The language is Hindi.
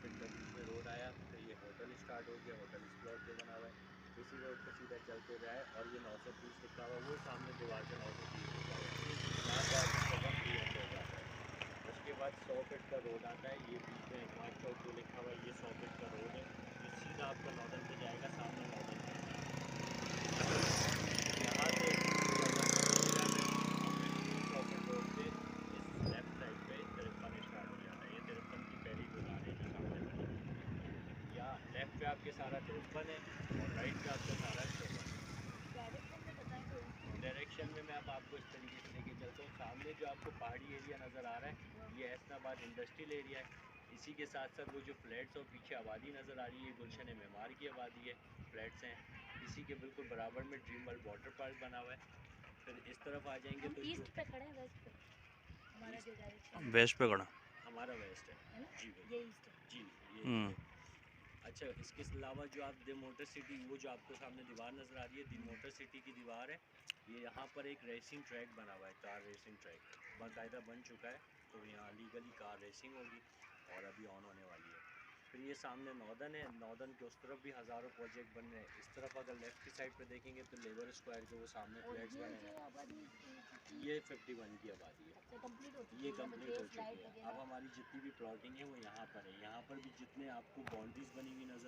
फिर का बीच में रोड आया, फिर ये होटल स्टार्ट हो गया, होटल इस प्लॉट पे बना हुआ है। इसी रोड पे सीधा चलते जाए और ये 930 लिखा हुआ, वो सामने दीवार पे 930 लिखा हुआ है, यहाँ पे आपको 1 300 जाता है। उसके बाद 100 फीट का रोड आता है, ये बीच में एकमार्ट चौक जो लिखा हुआ है, ये 100 फीट का रोड है, ये सीधा आपका नॉर्दर्न पे जाएगा, सामने नॉर्दर्न पे यहाँ से 100 फीट रोड पे इस लेफ्ट साइड पे 53 स्टार्ट हो जाता है। ये 53 की पहली दुकान है जो सामने बनी है। या लेफ्ट पे आपके सारा 53 है और राइट पे आपका सारा 54 है। डायरेक्शन में मैं अब आपको इस तरीके से लेके चलता हूँ। सामने जो आपको पहाड़ी एरिया नज़र आ रहा है, ये ऐसनाबाद इंडस्ट्रियल एरिया है। इसी के साथ साथ वो जो फ्लैट्स और पीछे आबादी नज़र आ रही है, गुलशन मेमार की आबादी है, फ्लैट्स हैं। इसी के बिल्कुल बराबर में ड्रीम वर्ल्ड वाटर पार्क बना हुआ है। फिर इस तरफ आ जाएंगे तो ईस्ट पे खड़े हैं, वेस्ट पे हमारा जो डायरेक्शन वेस्ट पे खड़ा। हमारा वेस्ट है ना, जी ये ईस्ट है। जी, ये ईस्ट है। अच्छा, इसके अलावा जो आप द मोटर सिटी, वो जो आपको सामने दीवार नज़र आ रही है, द मोटर सिटी की दीवार है। ये यहाँ पर एक रेसिंग ट्रैक बना हुआ है, कार रेसिंग ट्रैक बाकायदा बन चुका है। तो यहाँ लीगली कार रेसिंग होगी और अभी ऑन होने वाली है। फिर ये सामने नॉर्दर्न है, नॉर्दर्न के उस तरफ भी हज़ारों प्रोजेक्ट बन रहे हैं। इस तरफ अगर लेफ़्ट की साइड पे देखेंगे तो लेबर स्क्वायर के वो सामने और फ्लैट्स ये बने जो हैं। आबादी ये 51 की आबादी है। अच्छा कंप्लीट हो चुकी ये है, यहाँ पे कंप्लीट हो गेट्स चुकी लाइट है। अब वगैरह। हमारी जितनी भी प्लॉटिंग है वो यहाँ पर है। यहाँ पर भी जितने आपको बाउंड्रीज बनी हुई नज़र